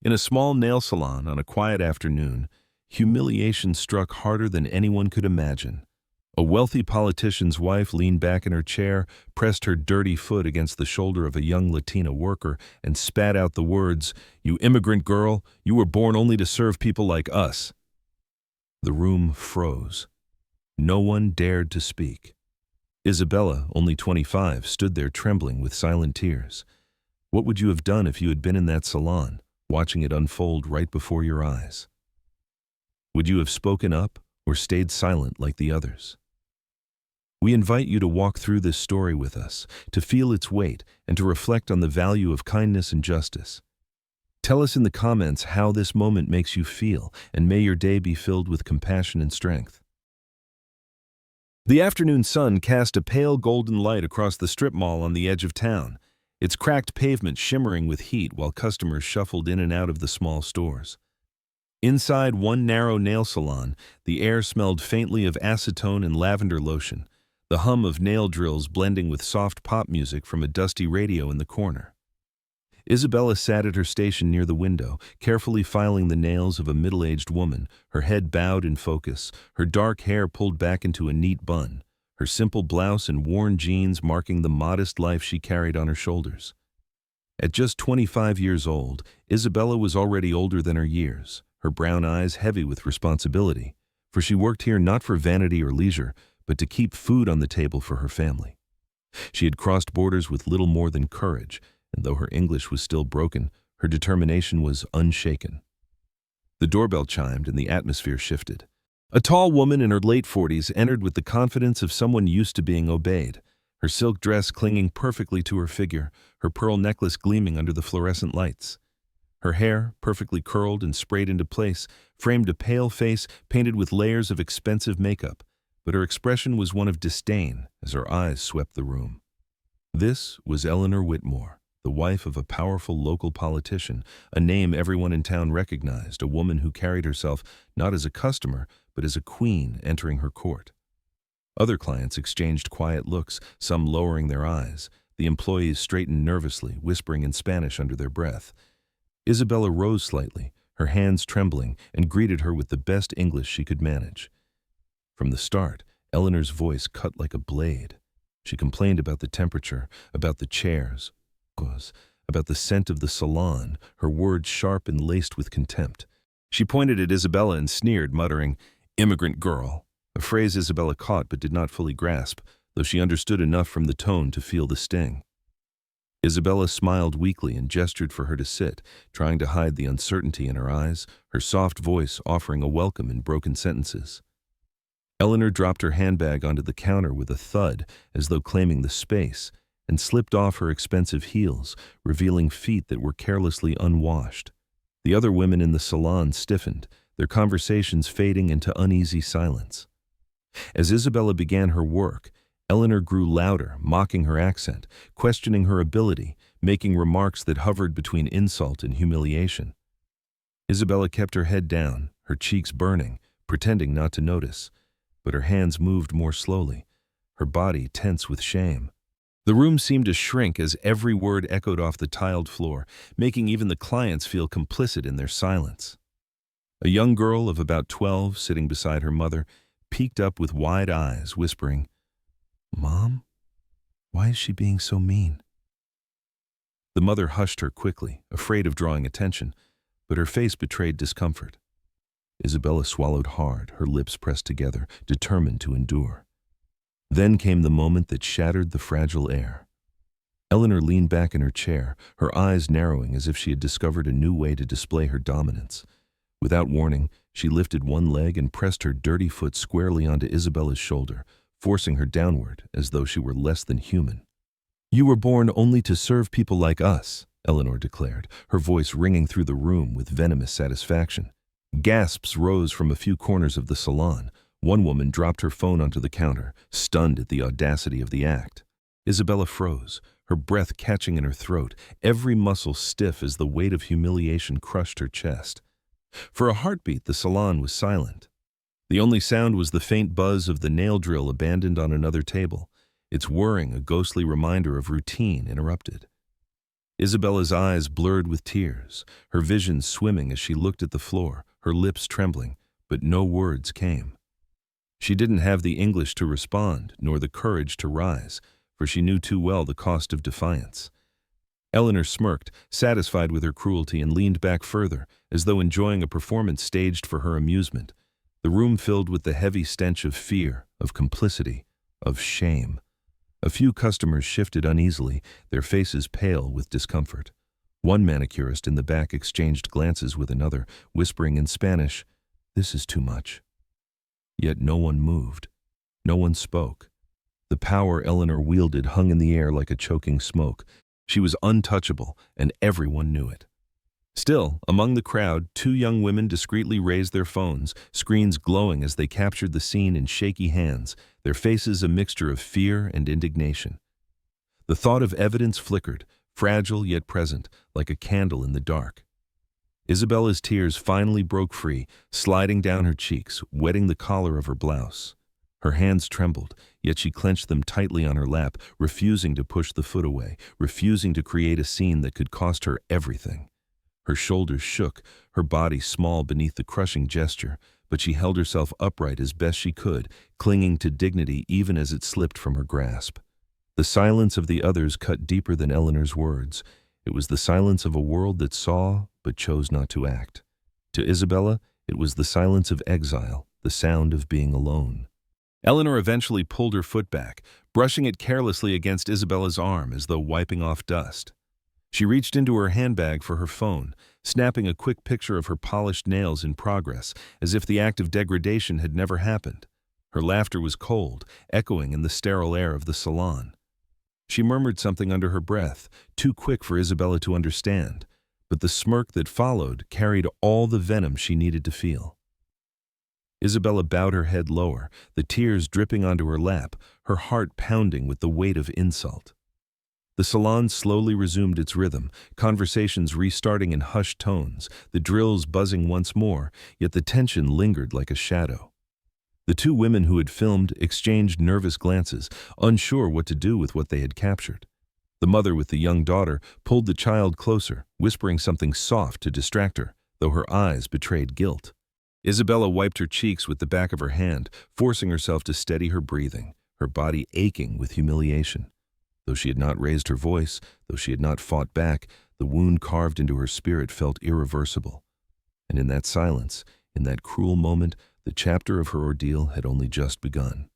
In a small nail salon on a quiet afternoon, humiliation struck harder than anyone could imagine. A wealthy politician's wife leaned back in her chair, pressed her dirty foot against the shoulder of a young Latina worker, and spat out the words, "You immigrant girl, you were born only to serve people like us." The room froze. No one dared to speak. Isabella, only 25, stood there trembling with silent tears. What would you have done if you had been in that salon, watching it unfold right before your eyes? Would you have spoken up or stayed silent like the others? We invite you to walk through this story with us, to feel its weight, and to reflect on the value of kindness and justice. Tell us in the comments how this moment makes you feel, and may your day be filled with compassion and strength. The afternoon sun cast a pale golden light across the strip mall on the edge of town, its cracked pavement shimmering with heat while customers shuffled in and out of the small stores. Inside one narrow nail salon, the air smelled faintly of acetone and lavender lotion, the hum of nail drills blending with soft pop music from a dusty radio in the corner. Isabella sat at her station near the window, carefully filing the nails of a middle-aged woman, her head bowed in focus, her dark hair pulled back into a neat bun, her simple blouse and worn jeans marking the modest life she carried on her shoulders. At just 25 years old, Isabella was already older than her years, her brown eyes heavy with responsibility, for she worked here not for vanity or leisure, but to keep food on the table for her family. She had crossed borders with little more than courage, and though her English was still broken, her determination was unshaken. The doorbell chimed and the atmosphere shifted. A tall woman in her late 40s entered with the confidence of someone used to being obeyed, her silk dress clinging perfectly to her figure, her pearl necklace gleaming under the fluorescent lights. Her hair, perfectly curled and sprayed into place, framed a pale face painted with layers of expensive makeup, but her expression was one of disdain as her eyes swept the room. This was Eleanor Whitmore, the wife of a powerful local politician, a name everyone in town recognized, a woman who carried herself not as a customer, but as a queen entering her court. Other clients exchanged quiet looks, some lowering their eyes. The employees straightened nervously, whispering in Spanish under their breath. Isabella rose slightly, her hands trembling, and greeted her with the best English she could manage. From the start, Eleanor's voice cut like a blade. She complained about the temperature, about the chairs, about the scent of the salon, her words sharp and laced with contempt. She pointed at Isabella and sneered, muttering, "Immigrant girl," a phrase Isabella caught but did not fully grasp, though she understood enough from the tone to feel the sting. Isabella smiled weakly and gestured for her to sit, trying to hide the uncertainty in her eyes, her soft voice offering a welcome in broken sentences. Eleanor dropped her handbag onto the counter with a thud, as though claiming the space, and slipped off her expensive heels, revealing feet that were carelessly unwashed. The other women in the salon stiffened, their conversations fading into uneasy silence. As Isabella began her work, Eleanor grew louder, mocking her accent, questioning her ability, making remarks that hovered between insult and humiliation. Isabella kept her head down, her cheeks burning, pretending not to notice, but her hands moved more slowly, her body tense with shame. The room seemed to shrink as every word echoed off the tiled floor, making even the clients feel complicit in their silence. A young girl of about 12, sitting beside her mother, peeked up with wide eyes, whispering, "Mom, why is she being so mean?" The mother hushed her quickly, afraid of drawing attention, but her face betrayed discomfort. Isabella swallowed hard, her lips pressed together, determined to endure. Then came the moment that shattered the fragile air. Eleanor leaned back in her chair, her eyes narrowing as if she had discovered a new way to display her dominance. Without warning, she lifted one leg and pressed her dirty foot squarely onto Isabella's shoulder, forcing her downward as though she were less than human. "You were born only to serve people like us," Eleanor declared, her voice ringing through the room with venomous satisfaction. Gasps rose from a few corners of the salon. One woman dropped her phone onto the counter, stunned at the audacity of the act. Isabella froze, her breath catching in her throat, every muscle stiff as the weight of humiliation crushed her chest. For a heartbeat, the salon was silent. The only sound was the faint buzz of the nail drill abandoned on another table, its whirring a ghostly reminder of routine interrupted. Isabella's eyes blurred with tears, her vision swimming as she looked at the floor, her lips trembling, but no words came. She didn't have the English to respond, nor the courage to rise, for she knew too well the cost of defiance. Eleanor smirked, satisfied with her cruelty, and leaned back further, as though enjoying a performance staged for her amusement. The room filled with the heavy stench of fear, of complicity, of shame. A few customers shifted uneasily, their faces pale with discomfort. One manicurist in the back exchanged glances with another, whispering in Spanish, "This is too much." Yet no one moved. No one spoke. The power Eleanor wielded hung in the air like a choking smoke. She was untouchable, and everyone knew it. Still, among the crowd, two young women discreetly raised their phones, screens glowing as they captured the scene in shaky hands, their faces a mixture of fear and indignation. The thought of evidence flickered, fragile yet present, like a candle in the dark. Isabella's tears finally broke free, sliding down her cheeks, wetting the collar of her blouse. Her hands trembled, yet she clenched them tightly on her lap, refusing to push the foot away, refusing to create a scene that could cost her everything. Her shoulders shook, her body small beneath the crushing gesture, but she held herself upright as best she could, clinging to dignity even as it slipped from her grasp. The silence of the others cut deeper than Eleanor's words. It was the silence of a world that saw but chose not to act. To Isabella, it was the silence of exile, the sound of being alone. Eleanor eventually pulled her foot back, brushing it carelessly against Isabella's arm as though wiping off dust. She reached into her handbag for her phone, snapping a quick picture of her polished nails in progress, as if the act of degradation had never happened. Her laughter was cold, echoing in the sterile air of the salon. She murmured something under her breath, too quick for Isabella to understand, but the smirk that followed carried all the venom she needed to feel. Isabella bowed her head lower, the tears dripping onto her lap, her heart pounding with the weight of insult. The salon slowly resumed its rhythm, conversations restarting in hushed tones, the drills buzzing once more, yet the tension lingered like a shadow. The two women who had filmed exchanged nervous glances, unsure what to do with what they had captured. The mother with the young daughter pulled the child closer, whispering something soft to distract her, though her eyes betrayed guilt. Isabella wiped her cheeks with the back of her hand, forcing herself to steady her breathing, her body aching with humiliation. Though she had not raised her voice, though she had not fought back, the wound carved into her spirit felt irreversible. And in that silence, in that cruel moment, the chapter of her ordeal had only just begun.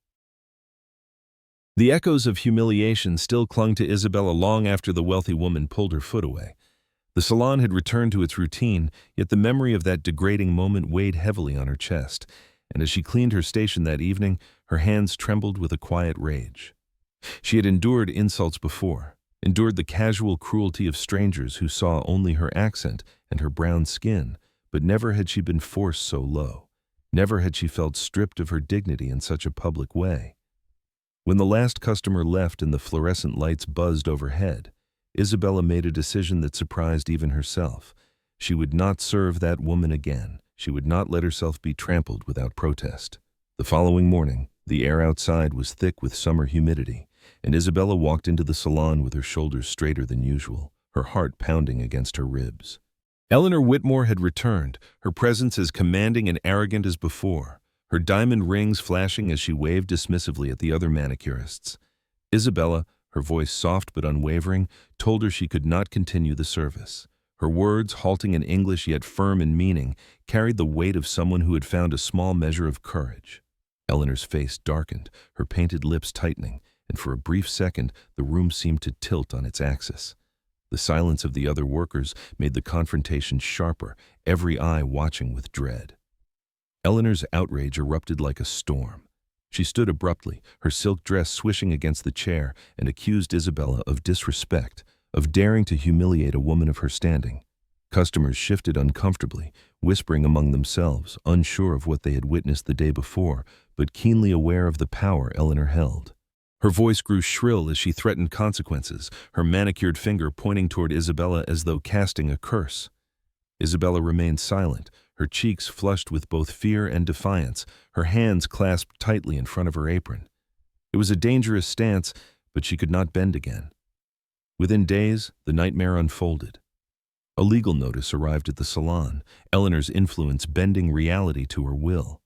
The echoes of humiliation still clung to Isabella long after the wealthy woman pulled her foot away. The salon had returned to its routine, yet the memory of that degrading moment weighed heavily on her chest, and as she cleaned her station that evening, her hands trembled with a quiet rage. She had endured insults before, endured the casual cruelty of strangers who saw only her accent and her brown skin, but never had she been forced so low. Never had she felt stripped of her dignity in such a public way. When the last customer left and the fluorescent lights buzzed overhead, Isabella made a decision that surprised even herself. She would not serve that woman again. She would not let herself be trampled without protest. The following morning, the air outside was thick with summer humidity, and Isabella walked into the salon with her shoulders straighter than usual, her heart pounding against her ribs. Eleanor Whitmore had returned, her presence as commanding and arrogant as before, her diamond rings flashing as she waved dismissively at the other manicurists. Isabella, her voice soft but unwavering, told her she could not continue the service. Her words, halting in English yet firm in meaning, carried the weight of someone who had found a small measure of courage. Eleanor's face darkened, her painted lips tightening, and for a brief second the room seemed to tilt on its axis. The silence of the other workers made the confrontation sharper, every eye watching with dread. Eleanor's outrage erupted like a storm. She stood abruptly, her silk dress swishing against the chair, and accused Isabella of disrespect, of daring to humiliate a woman of her standing. Customers shifted uncomfortably, whispering among themselves, unsure of what they had witnessed the day before, but keenly aware of the power Eleanor held. Her voice grew shrill as she threatened consequences, her manicured finger pointing toward Isabella as though casting a curse. Isabella remained silent, her cheeks flushed with both fear and defiance, her hands clasped tightly in front of her apron. It was a dangerous stance, but she could not bend again. Within days, the nightmare unfolded. A legal notice arrived at the salon, Eleanor's influence bending reality to her will.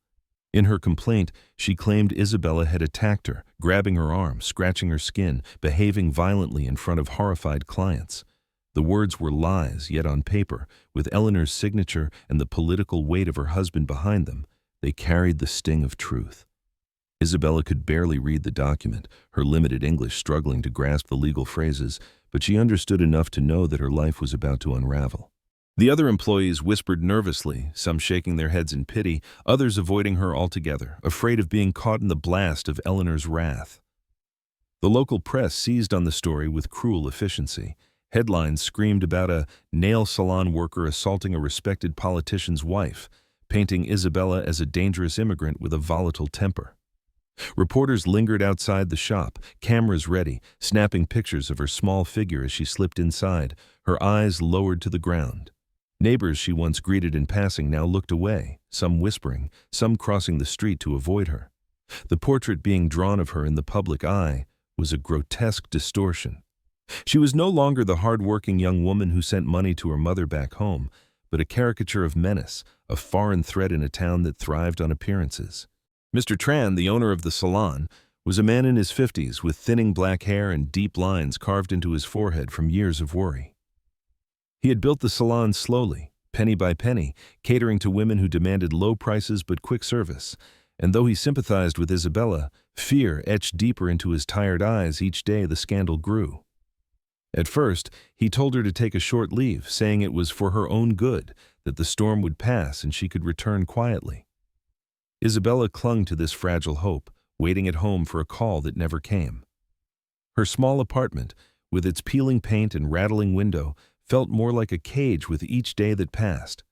In her complaint, she claimed Isabella had attacked her, grabbing her arm, scratching her skin, behaving violently in front of horrified clients. The words were lies, yet on paper, with Eleanor's signature and the political weight of her husband behind them, they carried the sting of truth. Isabella could barely read the document, her limited English struggling to grasp the legal phrases, but she understood enough to know that her life was about to unravel. The other employees whispered nervously, some shaking their heads in pity, others avoiding her altogether, afraid of being caught in the blast of Eleanor's wrath. The local press seized on the story with cruel efficiency. Headlines screamed about a nail salon worker assaulting a respected politician's wife, painting Isabella as a dangerous immigrant with a volatile temper. Reporters lingered outside the shop, cameras ready, snapping pictures of her small figure as she slipped inside, her eyes lowered to the ground. Neighbors she once greeted in passing now looked away, some whispering, some crossing the street to avoid her. The portrait being drawn of her in the public eye was a grotesque distortion. She was no longer the hard-working young woman who sent money to her mother back home, but a caricature of menace, a foreign threat in a town that thrived on appearances. Mr. Tran, the owner of the salon, was a man in his 50s with thinning black hair and deep lines carved into his forehead from years of worry. He had built the salon slowly, penny by penny, catering to women who demanded low prices but quick service, and though he sympathized with Isabella, fear etched deeper into his tired eyes each day the scandal grew. At first, he told her to take a short leave, saying it was for her own good, that the storm would pass and she could return quietly. Isabella clung to this fragile hope, waiting at home for a call that never came. Her small apartment, with its peeling paint and rattling window, felt more like a cage with each day that passed.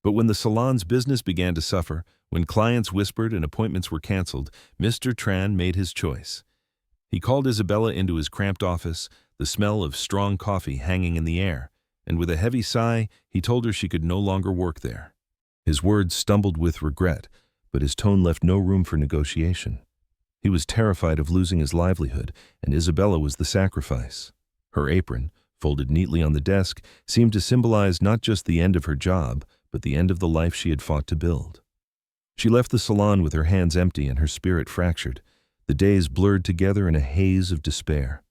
But when the salon's business began to suffer, when clients whispered and appointments were canceled, Mr. Tran made his choice. He called Isabella into his cramped office, the smell of strong coffee hanging in the air, and with a heavy sigh, he told her she could no longer work there. His words stumbled with regret, but his tone left no room for negotiation. He was terrified of losing his livelihood, and Isabella was the sacrifice. Her apron, folded neatly on the desk, seemed to symbolize not just the end of her job, but the end of the life she had fought to build. She left the salon with her hands empty and her spirit fractured. The days blurred together in a haze of despair.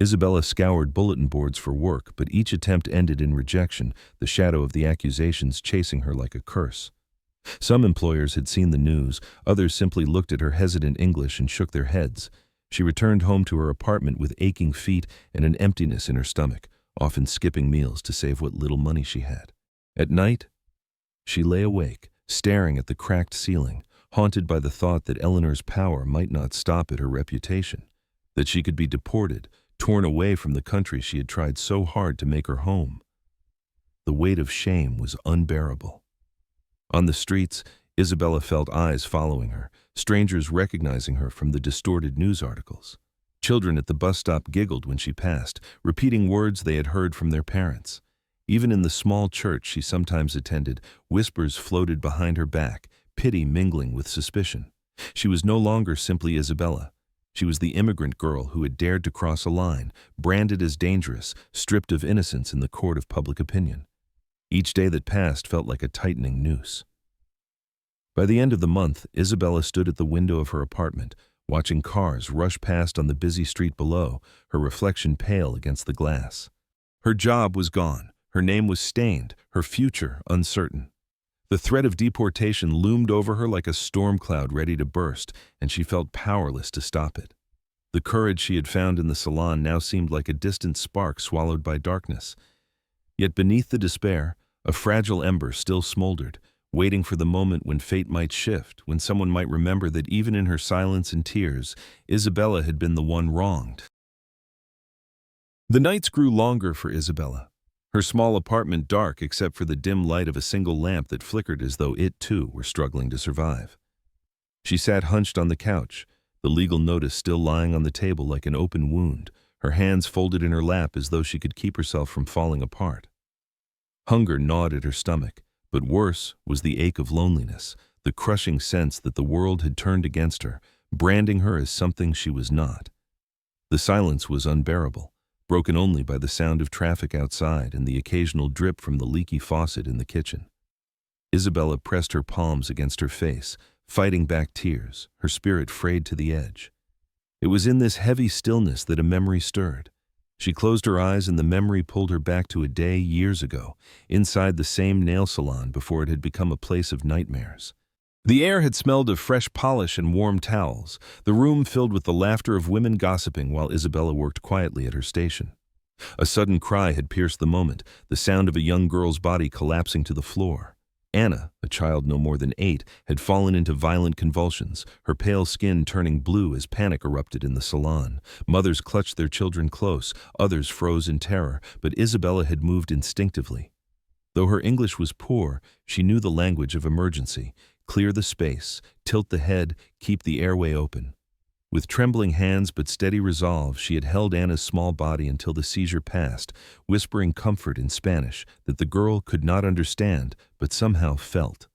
Isabella scoured bulletin boards for work, but each attempt ended in rejection, the shadow of the accusations chasing her like a curse. Some employers had seen the news, others simply looked at her hesitant English and shook their heads. She returned home to her apartment with aching feet and an emptiness in her stomach, often skipping meals to save what little money she had. At night, she lay awake, staring at the cracked ceiling, haunted by the thought that Eleanor's power might not stop at her reputation, that she could be deported, torn away from the country she had tried so hard to make her home. The weight of shame was unbearable. On the streets, Isabella felt eyes following her, strangers recognizing her from the distorted news articles. Children at the bus stop giggled when she passed, repeating words they had heard from their parents. Even in the small church she sometimes attended, whispers floated behind her back, pity mingling with suspicion. She was no longer simply Isabella. She was the immigrant girl who had dared to cross a line, branded as dangerous, stripped of innocence in the court of public opinion. Each day that passed felt like a tightening noose. By the end of the month, Isabella stood at the window of her apartment, watching cars rush past on the busy street below, her reflection pale against the glass. Her job was gone, her name was stained, her future uncertain. The threat of deportation loomed over her like a storm cloud ready to burst, and she felt powerless to stop it. The courage she had found in the salon now seemed like a distant spark swallowed by darkness. Yet beneath the despair, a fragile ember still smoldered, waiting for the moment when fate might shift, when someone might remember that even in her silence and tears, Isabella had been the one wronged. The nights grew longer for Isabella, her small apartment dark except for the dim light of a single lamp that flickered as though it, too, were struggling to survive. She sat hunched on the couch, the legal notice still lying on the table like an open wound, her hands folded in her lap as though she could keep herself from falling apart. Hunger gnawed at her stomach, but worse was the ache of loneliness, the crushing sense that the world had turned against her, branding her as something she was not. The silence was unbearable, broken only by the sound of traffic outside and the occasional drip from the leaky faucet in the kitchen. Isabella pressed her palms against her face, fighting back tears, her spirit frayed to the edge. It was in this heavy stillness that a memory stirred. She closed her eyes and the memory pulled her back to a day years ago, inside the same nail salon before it had become a place of nightmares. The air had smelled of fresh polish and warm towels, the room filled with the laughter of women gossiping while Isabella worked quietly at her station. A sudden cry had pierced the moment, the sound of a young girl's body collapsing to the floor. Anna, a child no more than 8, had fallen into violent convulsions, her pale skin turning blue as panic erupted in the salon. Mothers clutched their children close, others froze in terror, but Isabella had moved instinctively. Though her English was poor, she knew the language of emergency. Clear the space, tilt the head, keep the airway open. With trembling hands but steady resolve, she had held Anna's small body until the seizure passed, whispering comfort in Spanish that the girl could not understand but somehow felt.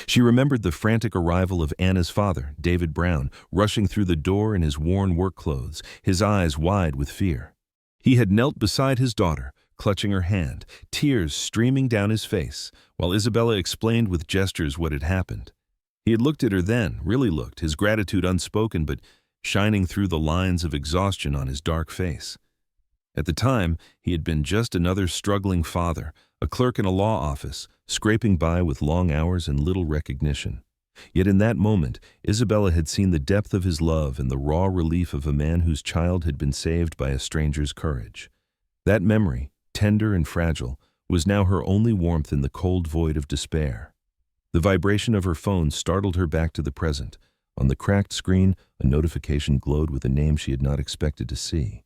She remembered the frantic arrival of Anna's father, David Brown, rushing through the door in his worn work clothes, his eyes wide with fear. He had knelt beside his daughter, clutching her hand, tears streaming down his face, while Isabella explained with gestures what had happened. He had looked at her then, really looked, his gratitude unspoken but shining through the lines of exhaustion on his dark face. At the time, he had been just another struggling father, a clerk in a law office, scraping by with long hours and little recognition. Yet in that moment, Isabella had seen the depth of his love and the raw relief of a man whose child had been saved by a stranger's courage. That memory, tender and fragile, was now her only warmth in the cold void of despair. The vibration of her phone startled her back to the present. On the cracked screen, a notification glowed with a name she had not expected to see.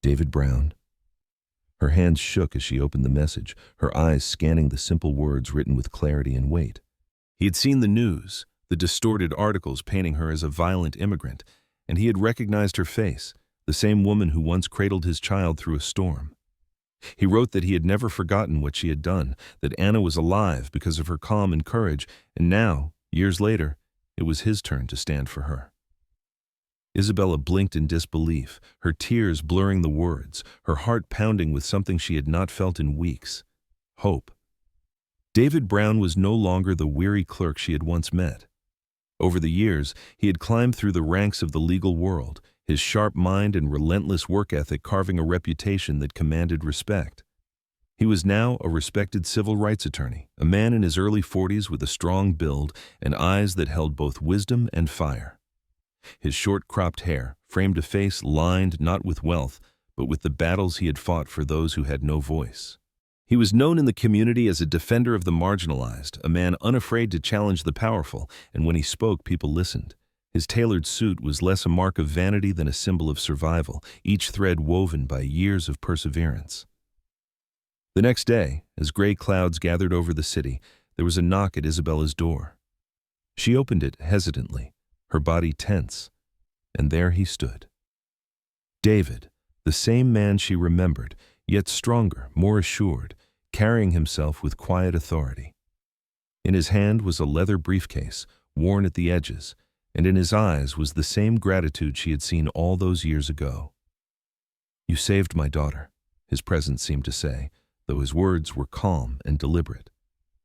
David Brown. Her hands shook as she opened the message, her eyes scanning the simple words written with clarity and weight. He had seen the news, the distorted articles painting her as a violent immigrant, and he had recognized her face, the same woman who once cradled his child through a storm. He wrote that he had never forgotten what she had done, that Anna was alive because of her calm and courage, and now, years later, it was his turn to stand for her. Isabella blinked in disbelief, her tears blurring the words, her heart pounding with something she had not felt in weeks: hope. David Brown was no longer the weary clerk she had once met. Over the years, he had climbed through the ranks of the legal world, his sharp mind and relentless work ethic carving a reputation that commanded respect. He was now a respected civil rights attorney, a man in his early 40s with a strong build and eyes that held both wisdom and fire. His short cropped hair framed a face lined not with wealth, but with the battles he had fought for those who had no voice. He was known in the community as a defender of the marginalized, a man unafraid to challenge the powerful, and when he spoke, people listened. His tailored suit was less a mark of vanity than a symbol of survival, each thread woven by years of perseverance. The next day, as gray clouds gathered over the city, there was a knock at Isabella's door. She opened it hesitantly, her body tense, and there he stood. David, the same man she remembered, yet stronger, more assured, carrying himself with quiet authority. In his hand was a leather briefcase, worn at the edges, and in his eyes was the same gratitude she had seen all those years ago. "You saved my daughter," his presence seemed to say, though his words were calm and deliberate.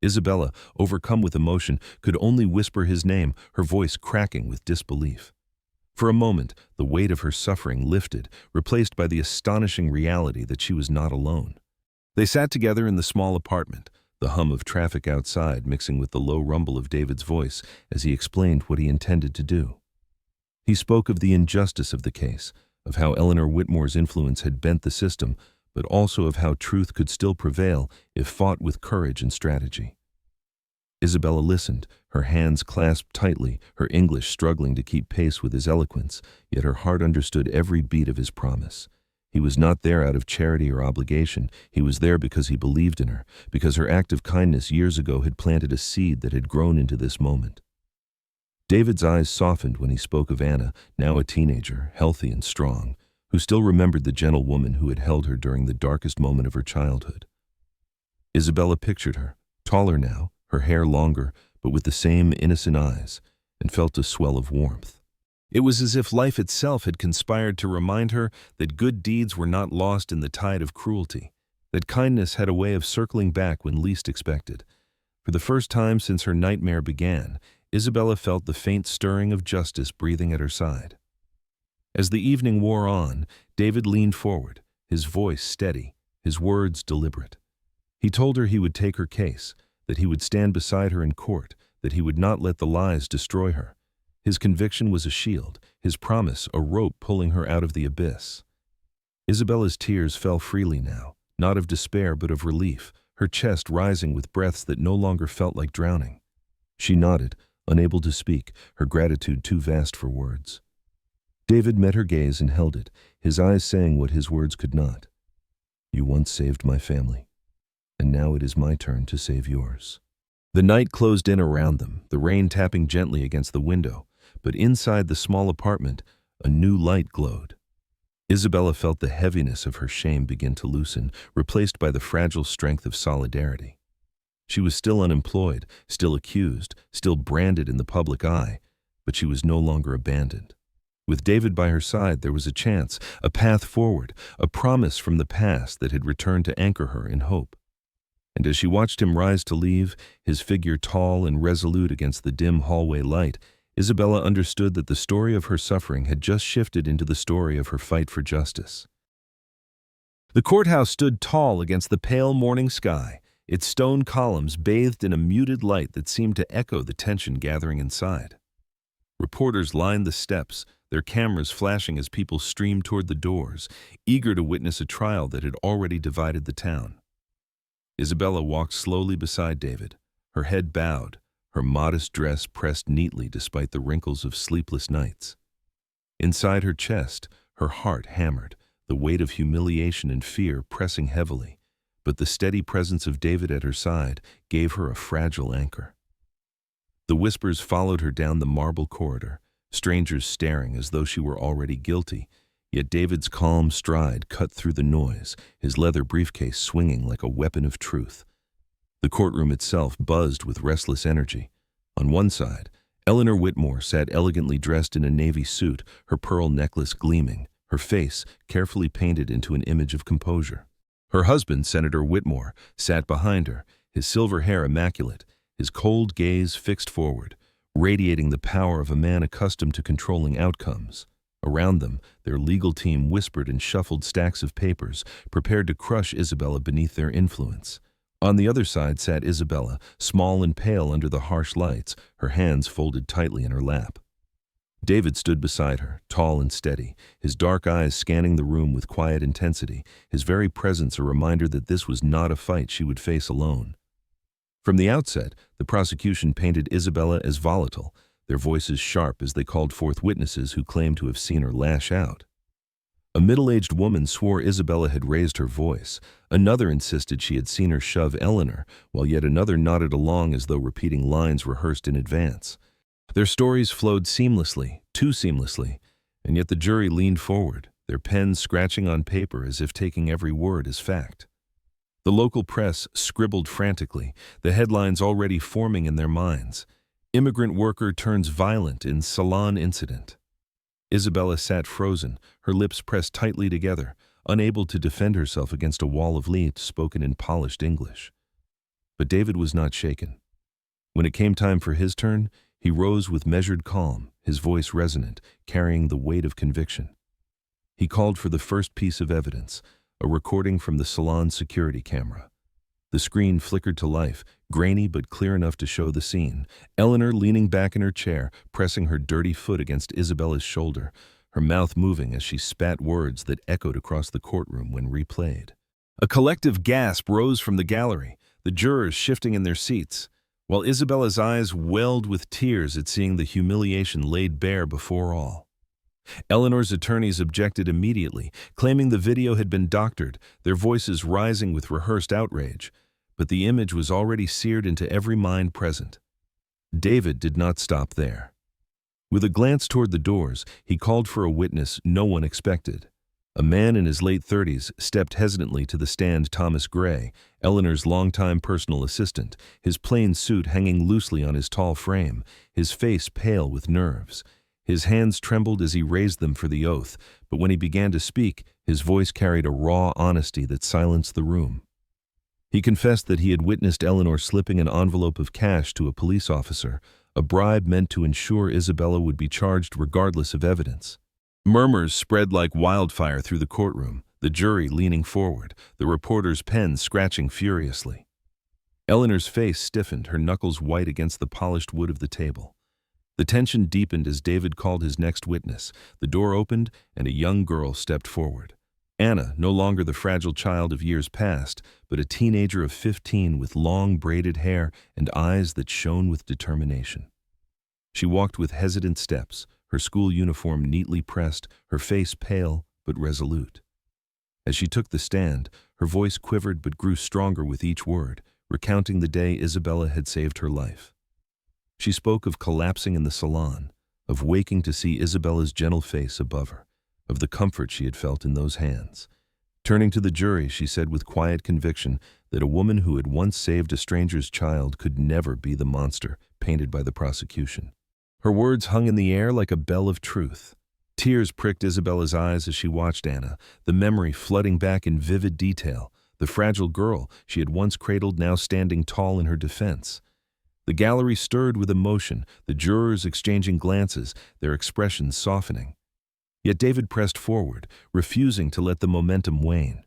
Isabella, overcome with emotion, could only whisper his name, her voice cracking with disbelief. For a moment, the weight of her suffering lifted, replaced by the astonishing reality that she was not alone. They sat together in the small apartment, the hum of traffic outside mixing with the low rumble of David's voice as he explained what he intended to do. He spoke of the injustice of the case, of how Eleanor Whitmore's influence had bent the system, but also of how truth could still prevail if fought with courage and strategy. Isabella listened, her hands clasped tightly, her English struggling to keep pace with his eloquence, yet her heart understood every beat of his promise. He was not there out of charity or obligation. He was there because he believed in her, because her act of kindness years ago had planted a seed that had grown into this moment. David's eyes softened when he spoke of Anna, now a teenager, healthy and strong, who still remembered the gentle woman who had held her during the darkest moment of her childhood. Isabella pictured her, taller now, her hair longer, but with the same innocent eyes, and felt a swell of warmth. It was as if life itself had conspired to remind her that good deeds were not lost in the tide of cruelty, that kindness had a way of circling back when least expected. For the first time since her nightmare began, Isabella felt the faint stirring of justice breathing at her side. As the evening wore on, David leaned forward, his voice steady, his words deliberate. He told her he would take her case, that he would stand beside her in court, that he would not let the lies destroy her. His conviction was a shield, his promise a rope pulling her out of the abyss. Isabella's tears fell freely now, not of despair but of relief, her chest rising with breaths that no longer felt like drowning. She nodded, unable to speak, her gratitude too vast for words. David met her gaze and held it, his eyes saying what his words could not. "You once saved my family, and now it is my turn to save yours." The night closed in around them, the rain tapping gently against the window, but inside the small apartment, a new light glowed. Isabella felt the heaviness of her shame begin to loosen, replaced by the fragile strength of solidarity. She was still unemployed, still accused, still branded in the public eye, but she was no longer abandoned. With David by her side, there was a chance, a path forward, a promise from the past that had returned to anchor her in hope. And as she watched him rise to leave, his figure tall and resolute against the dim hallway light, Isabella understood that the story of her suffering had just shifted into the story of her fight for justice. The courthouse stood tall against the pale morning sky, its stone columns bathed in a muted light that seemed to echo the tension gathering inside. Reporters lined the steps, their cameras flashing as people streamed toward the doors, eager to witness a trial that had already divided the town. Isabella walked slowly beside David, her head bowed, her modest dress pressed neatly despite the wrinkles of sleepless nights. Inside her chest, her heart hammered, the weight of humiliation and fear pressing heavily, but the steady presence of David at her side gave her a fragile anchor. The whispers followed her down the marble corridor, strangers staring as though she were already guilty, yet David's calm stride cut through the noise, his leather briefcase swinging like a weapon of truth. The courtroom itself buzzed with restless energy. On one side, Eleanor Whitmore sat elegantly dressed in a navy suit, her pearl necklace gleaming, her face carefully painted into an image of composure. Her husband, Senator Whitmore, sat behind her, his silver hair immaculate, his cold gaze fixed forward, radiating the power of a man accustomed to controlling outcomes. Around them, their legal team whispered and shuffled stacks of papers, prepared to crush Isabella beneath their influence. On the other side sat Isabella, small and pale under the harsh lights, her hands folded tightly in her lap. David stood beside her, tall and steady, his dark eyes scanning the room with quiet intensity, his very presence a reminder that this was not a fight she would face alone. From the outset, the prosecution painted Isabella as volatile, their voices sharp as they called forth witnesses who claimed to have seen her lash out. A middle-aged woman swore Isabella had raised her voice. Another insisted she had seen her shove Eleanor, while yet another nodded along as though repeating lines rehearsed in advance. Their stories flowed seamlessly, too seamlessly, and yet the jury leaned forward, their pens scratching on paper as if taking every word as fact. The local press scribbled frantically, the headlines already forming in their minds. Immigrant worker turns violent in Salon incident. Isabella sat frozen, her lips pressed tightly together, unable to defend herself against a wall of leads spoken in polished English. But David was not shaken. When it came time for his turn, he rose with measured calm, his voice resonant, carrying the weight of conviction. He called for the first piece of evidence, a recording from the Salon security camera. The screen flickered to life, grainy but clear enough to show the scene. Eleanor leaning back in her chair, pressing her dirty foot against Isabella's shoulder, her mouth moving as she spat words that echoed across the courtroom when replayed. A collective gasp rose from the gallery, the jurors shifting in their seats, while Isabella's eyes welled with tears at seeing the humiliation laid bare before all. Eleanor's attorneys objected immediately, claiming the video had been doctored, their voices rising with rehearsed outrage. But the image was already seared into every mind present. David did not stop there. With a glance toward the doors, he called for a witness no one expected. A man in his late 30s stepped hesitantly to the stand. Thomas Gray, Eleanor's longtime personal assistant, his plain suit hanging loosely on his tall frame, his face pale with nerves. His hands trembled as he raised them for the oath, but when he began to speak, his voice carried a raw honesty that silenced the room. He confessed that he had witnessed Eleanor slipping an envelope of cash to a police officer, a bribe meant to ensure Isabella would be charged regardless of evidence. Murmurs spread like wildfire through the courtroom, the jury leaning forward, the reporter's pen scratching furiously. Eleanor's face stiffened, her knuckles white against the polished wood of the table. The tension deepened as David called his next witness. The door opened, and a young girl stepped forward. Anna, no longer the fragile child of years past, but a teenager of 15 with long braided hair and eyes that shone with determination. She walked with hesitant steps, her school uniform neatly pressed, her face pale but resolute. As she took the stand, her voice quivered but grew stronger with each word, recounting the day Isabella had saved her life. She spoke of collapsing in the salon, of waking to see Isabella's gentle face above her, of the comfort she had felt in those hands. Turning to the jury, she said with quiet conviction that a woman who had once saved a stranger's child could never be the monster painted by the prosecution. Her words hung in the air like a bell of truth. Tears pricked Isabella's eyes as she watched Anna, the memory flooding back in vivid detail, the fragile girl she had once cradled now standing tall in her defense. The gallery stirred with emotion, the jurors exchanging glances, their expressions softening. Yet David pressed forward, refusing to let the momentum wane.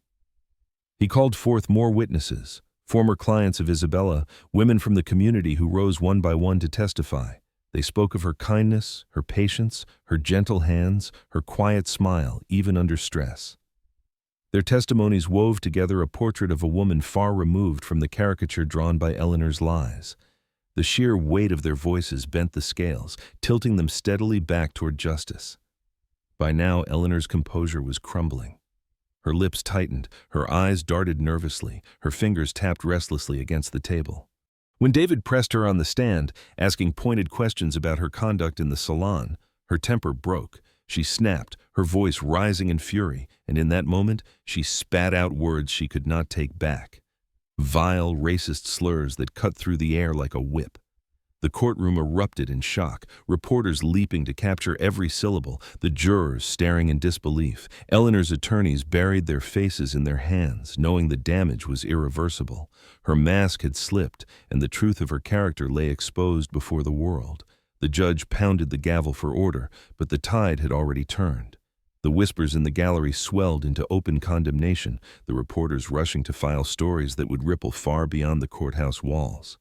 He called forth more witnesses, former clients of Isabella, women from the community who rose one by one to testify. They spoke of her kindness, her patience, her gentle hands, her quiet smile, even under stress. Their testimonies wove together a portrait of a woman far removed from the caricature drawn by Eleanor's lies. The sheer weight of their voices bent the scales, tilting them steadily back toward justice. By now, Eleanor's composure was crumbling. Her lips tightened, her eyes darted nervously, her fingers tapped restlessly against the table. When David pressed her on the stand, asking pointed questions about her conduct in the salon, her temper broke. She snapped, her voice rising in fury, and in that moment, she spat out words she could not take back. Vile, racist slurs that cut through the air like a whip. The courtroom erupted in shock, reporters leaping to capture every syllable, the jurors staring in disbelief. Eleanor's attorneys buried their faces in their hands, knowing the damage was irreversible. Her mask had slipped, and the truth of her character lay exposed before the world. The judge pounded the gavel for order, but the tide had already turned. The whispers in the gallery swelled into open condemnation, the reporters rushing to file stories that would ripple far beyond the courthouse walls.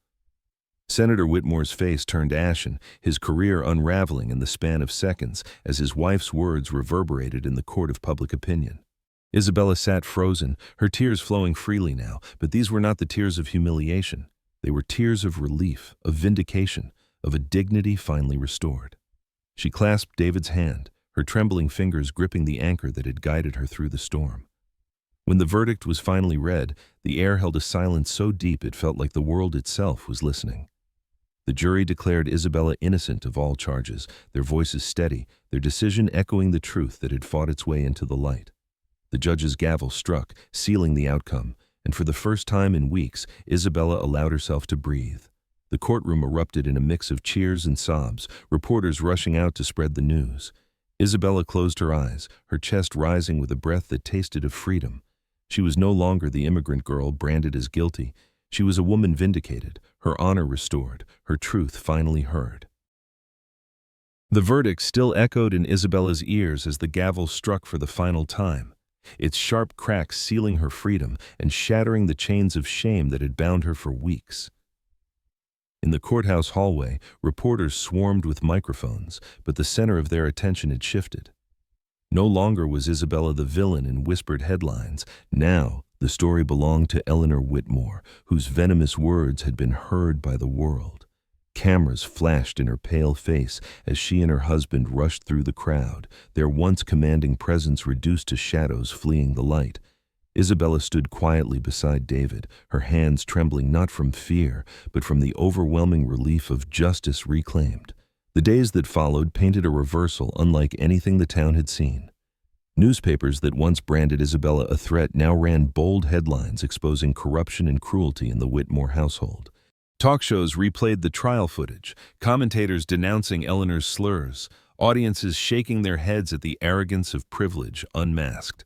Senator Whitmore's face turned ashen, his career unraveling in the span of seconds as his wife's words reverberated in the court of public opinion. Isabella sat frozen, her tears flowing freely now, but these were not the tears of humiliation. They were tears of relief, of vindication, of a dignity finally restored. She clasped David's hand, her trembling fingers gripping the anchor that had guided her through the storm. When the verdict was finally read, the air held a silence so deep it felt like the world itself was listening. The jury declared Isabella innocent of all charges, their voices steady, their decision echoing the truth that had fought its way into the light. The judge's gavel struck, sealing the outcome, and for the first time in weeks, Isabella allowed herself to breathe. The courtroom erupted in a mix of cheers and sobs, reporters rushing out to spread the news. Isabella closed her eyes, her chest rising with a breath that tasted of freedom. She was no longer the immigrant girl branded as guilty. She was a woman vindicated, her honor restored, her truth finally heard. The verdict still echoed in Isabella's ears as the gavel struck for the final time, its sharp crack sealing her freedom and shattering the chains of shame that had bound her for weeks. In the courthouse hallway, reporters swarmed with microphones, but the center of their attention had shifted. No longer was Isabella the villain in whispered headlines. Now, the story belonged to Eleanor Whitmore, whose venomous words had been heard by the world. Cameras flashed in her pale face as she and her husband rushed through the crowd, their once commanding presence reduced to shadows fleeing the light. Isabella stood quietly beside David, her hands trembling not from fear, but from the overwhelming relief of justice reclaimed. The days that followed painted a reversal unlike anything the town had seen. Newspapers that once branded Isabella a threat now ran bold headlines exposing corruption and cruelty in the Whitmore household. Talk shows replayed the trial footage, commentators denouncing Eleanor's slurs, audiences shaking their heads at the arrogance of privilege unmasked.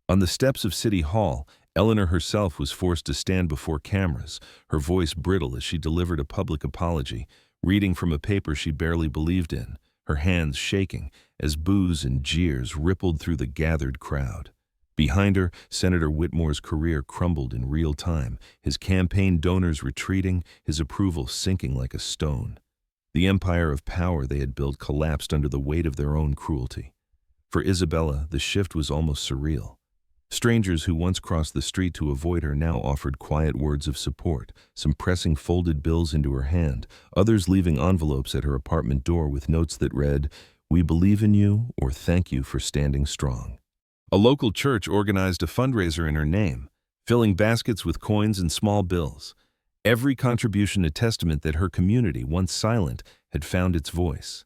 On the steps of City Hall, Eleanor herself was forced to stand before cameras, her voice brittle as she delivered a public apology, reading from a paper she barely believed in, her hands shaking as boos and jeers rippled through the gathered crowd. Behind her, Senator Whitmore's career crumbled in real time, his campaign donors retreating, his approval sinking like a stone. The empire of power they had built collapsed under the weight of their own cruelty. For Isabella, the shift was almost surreal. Strangers who once crossed the street to avoid her now offered quiet words of support, some pressing folded bills into her hand, others leaving envelopes at her apartment door with notes that read, "We believe in you," or "Thank you for standing strong." A local church organized a fundraiser in her name, filling baskets with coins and small bills. Every contribution a testament that her community, once silent, had found its voice.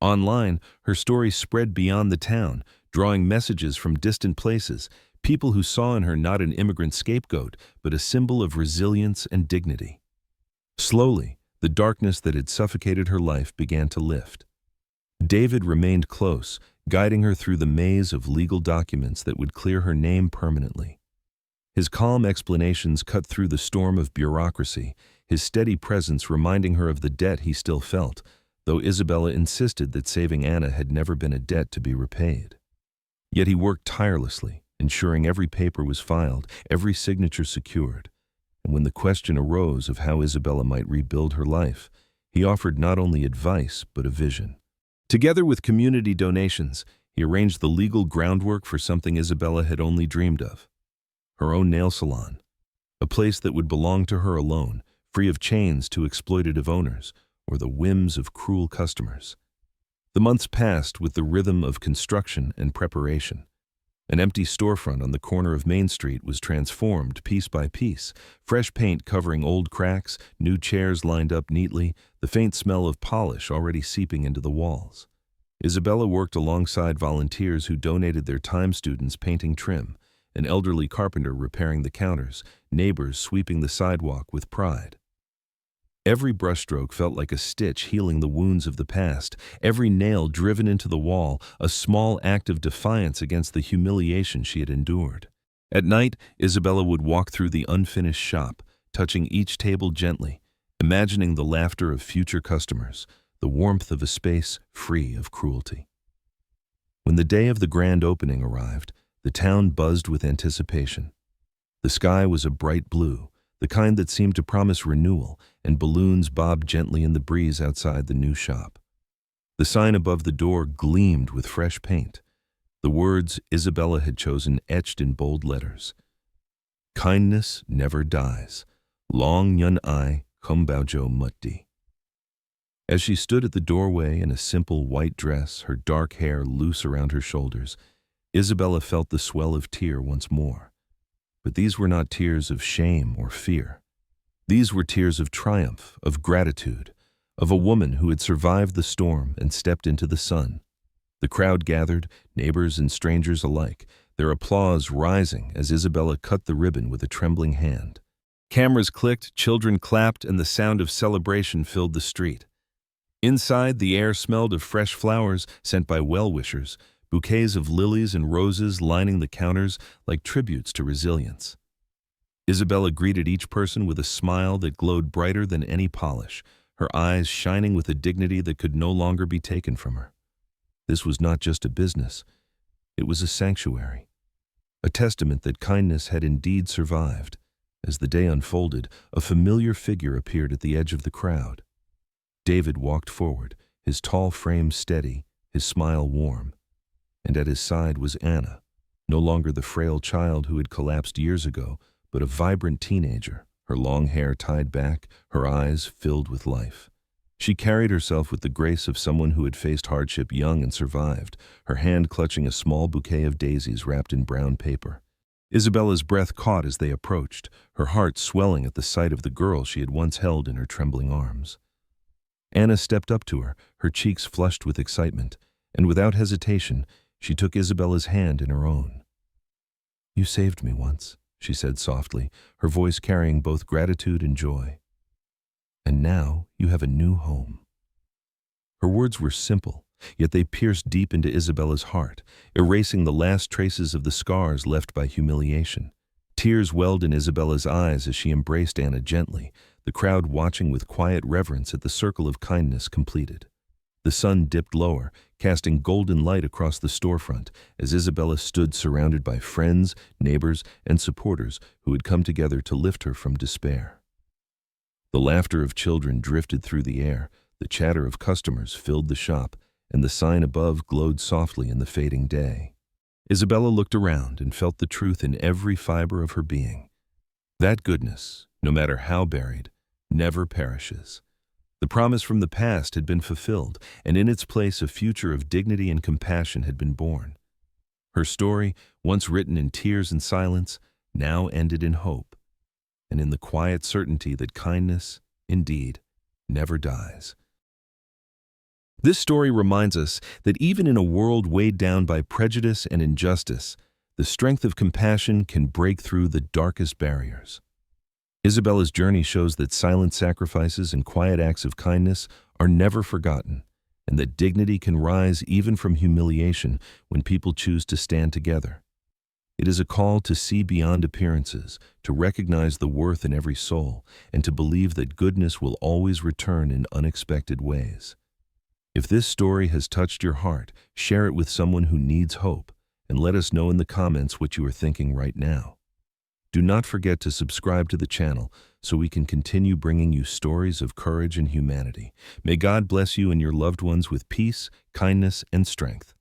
Online, her story spread beyond the town, drawing messages from distant places, people who saw in her not an immigrant scapegoat, but a symbol of resilience and dignity. Slowly, the darkness that had suffocated her life began to lift. David remained close, guiding her through the maze of legal documents that would clear her name permanently. His calm explanations cut through the storm of bureaucracy, his steady presence reminding her of the debt he still felt, though Isabella insisted that saving Anna had never been a debt to be repaid. Yet he worked tirelessly, ensuring every paper was filed, every signature secured. And when the question arose of how Isabella might rebuild her life, he offered not only advice, but a vision. Together with community donations, he arranged the legal groundwork for something Isabella had only dreamed of: her own nail salon, a place that would belong to her alone, free of chains to exploitative owners or the whims of cruel customers. The months passed with the rhythm of construction and preparation. An empty storefront on the corner of Main Street was transformed piece by piece, fresh paint covering old cracks, new chairs lined up neatly, the faint smell of polish already seeping into the walls. Isabella worked alongside volunteers who donated their time, students painting trim, an elderly carpenter repairing the counters, neighbors sweeping the sidewalk with pride. Every brushstroke felt like a stitch healing the wounds of the past, every nail driven into the wall, a small act of defiance against the humiliation she had endured. At night, Isabella would walk through the unfinished shop, touching each table gently, imagining the laughter of future customers, the warmth of a space free of cruelty. When the day of the grand opening arrived, the town buzzed with anticipation. The sky was a bright blue, the kind that seemed to promise renewal, and balloons bobbed gently in the breeze outside the new shop. The sign above the door gleamed with fresh paint, the words Isabella had chosen etched in bold letters. "Kindness never dies. Long yun I kumbaujo mutti." As she stood at the doorway in a simple white dress, her dark hair loose around her shoulders, Isabella felt the swell of tear once more. But these were not tears of shame or fear. These were tears of triumph, of gratitude, of a woman who had survived the storm and stepped into the sun. The crowd gathered, neighbors and strangers alike, their applause rising as Isabella cut the ribbon with a trembling hand. Cameras clicked, children clapped, and the sound of celebration filled the street. Inside, the air smelled of fresh flowers sent by well-wishers, bouquets of lilies and roses lining the counters like tributes to resilience. Isabella greeted each person with a smile that glowed brighter than any polish, her eyes shining with a dignity that could no longer be taken from her. This was not just a business, it was a sanctuary, a testament that kindness had indeed survived. As the day unfolded, a familiar figure appeared at the edge of the crowd. David walked forward, his tall frame steady, his smile warm. And at his side was Anna, no longer the frail child who had collapsed years ago, but a vibrant teenager, her long hair tied back, her eyes filled with life. She carried herself with the grace of someone who had faced hardship young and survived, her hand clutching a small bouquet of daisies wrapped in brown paper. Isabella's breath caught as they approached, her heart swelling at the sight of the girl she had once held in her trembling arms. Anna stepped up to her, her cheeks flushed with excitement, and without hesitation, she took Isabella's hand in her own. "You saved me once," she said softly, her voice carrying both gratitude and joy. "And now you have a new home." Her words were simple, Yet they pierced deep into Isabella's heart, erasing the last traces of the scars left by humiliation. Tears welled in Isabella's eyes as she embraced Anna gently, the crowd watching with quiet reverence at the circle of kindness completed. The sun dipped lower, casting golden light across the storefront as Isabella stood surrounded by friends, neighbors, and supporters who had come together to lift her from despair. The laughter of children drifted through the air, the chatter of customers filled the shop, and the sign above glowed softly in the fading day. Isabella looked around and felt the truth in every fiber of her being. That goodness, no matter how buried, never perishes. The promise from the past had been fulfilled, and in its place a future of dignity and compassion had been born. Her story, once written in tears and silence, now ended in hope, and in the quiet certainty that kindness, indeed, never dies. This story reminds us that even in a world weighed down by prejudice and injustice, the strength of compassion can break through the darkest barriers. Isabella's journey shows that silent sacrifices and quiet acts of kindness are never forgotten, and that dignity can rise even from humiliation when people choose to stand together. It is a call to see beyond appearances, to recognize the worth in every soul, and to believe that goodness will always return in unexpected ways. If this story has touched your heart, share it with someone who needs hope, and let us know in the comments what you are thinking right now. Do not forget to subscribe to the channel so we can continue bringing you stories of courage and humanity. May God bless you and your loved ones with peace, kindness, and strength.